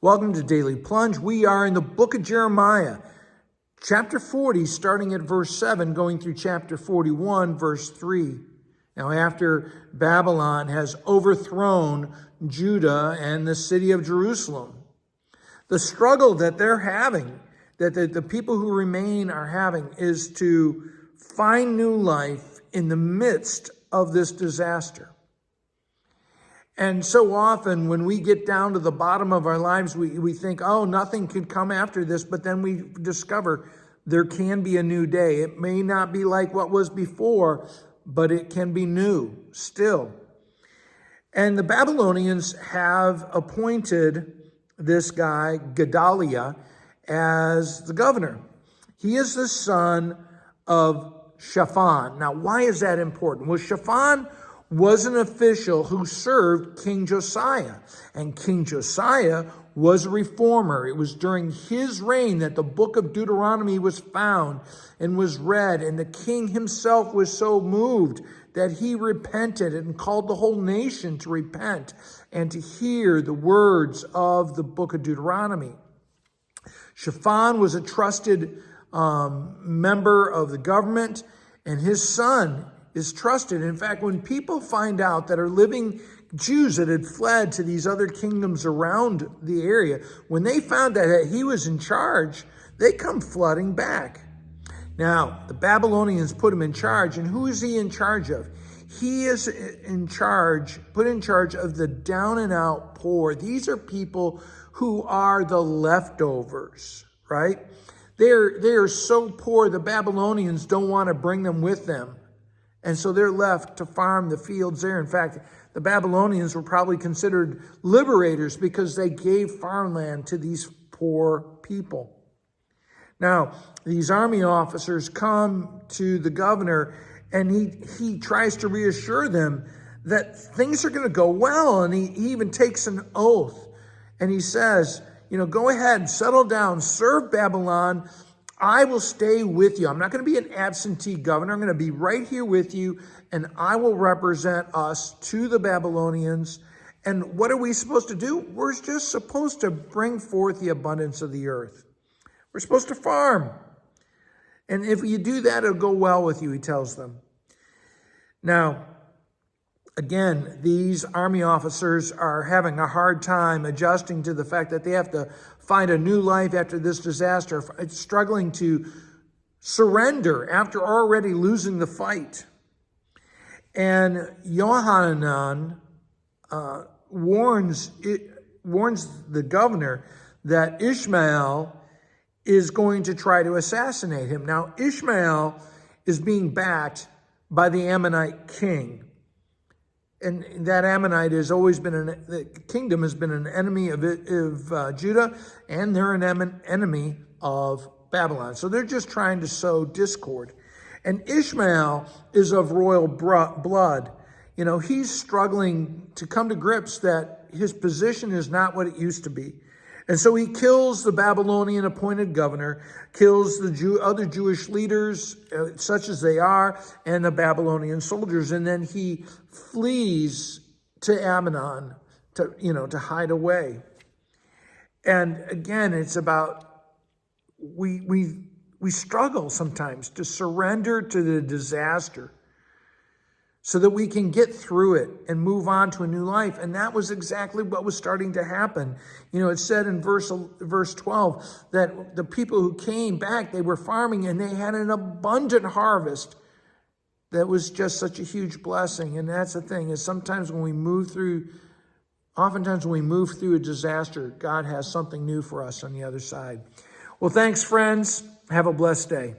Welcome to Daily Plunge. We are in the book of Jeremiah, chapter 40, starting at verse 7, going through chapter 41, verse 3. Now, after Babylon has overthrown Judah and the city of Jerusalem, the struggle that they're having, that the people who remain are having, is to find new life in the midst of this disaster. And so often when we get down to the bottom of our lives, we think, oh, nothing could come after this. But then we discover there can be a new day. It may not be like what was before, but it can be new still. And the Babylonians have appointed this guy, Gedaliah, as the governor. He is the son of Shaphan. Now, why is that important? Well, Shaphan was an official who served King Josiah. And King Josiah was a reformer. It was during his reign that the book of Deuteronomy was found and was read. And the king himself was so moved that he repented and called the whole nation to repent and to hear the words of the book of Deuteronomy. Shaphan was a trusted member of the government, and his son is trusted. In fact, when people find out that are living Jews that had fled to these other kingdoms around the area, when they found that he was in charge, they come flooding back. Now, the Babylonians put him in charge, and who is he in charge of? He is put in charge of the down and out poor. These are people who are the leftovers, right? They are so poor, the Babylonians don't want to bring them with them. And so they're left to farm the fields there. In fact, the Babylonians were probably considered liberators because they gave farmland to these poor people. Now, these army officers come to the governor, and he tries to reassure them that things are going to go well. And he even takes an oath. And he says, go ahead, settle down, serve Babylon. I will stay with you. I'm not going to be an absentee governor. I'm going to be right here with you, and I will represent us to the Babylonians. And what are we supposed to do? We're just supposed to bring forth the abundance of the earth. We're supposed to farm. And if you do that, it'll go well with you, he tells them. Now, again, these army officers are having a hard time adjusting to the fact that they have to find a new life after this disaster, struggling to surrender after already losing the fight. And Yohanan warns the governor that Ishmael is going to try to assassinate him. Now, Ishmael is being backed by the Ammonite king. And that Ammonite has always been, the kingdom has been an enemy of Judah, and they're an enemy of Babylon. So they're just trying to sow discord. And Ishmael is of royal blood. He's struggling to come to grips that his position is not what it used to be. And so he kills the Babylonian appointed governor, kills the other Jewish leaders, such as they are, and the Babylonian soldiers. And then he flees to Ammon to hide away. And again, it's about, we struggle sometimes to surrender to the disaster so that we can get through it and move on to a new life. And that was exactly what was starting to happen. It said in verse 12 that the people who came back, they were farming and they had an abundant harvest. That was just such a huge blessing. And that's the thing, is oftentimes when we move through a disaster, God has something new for us on the other side. Well, thanks, friends. Have a blessed day.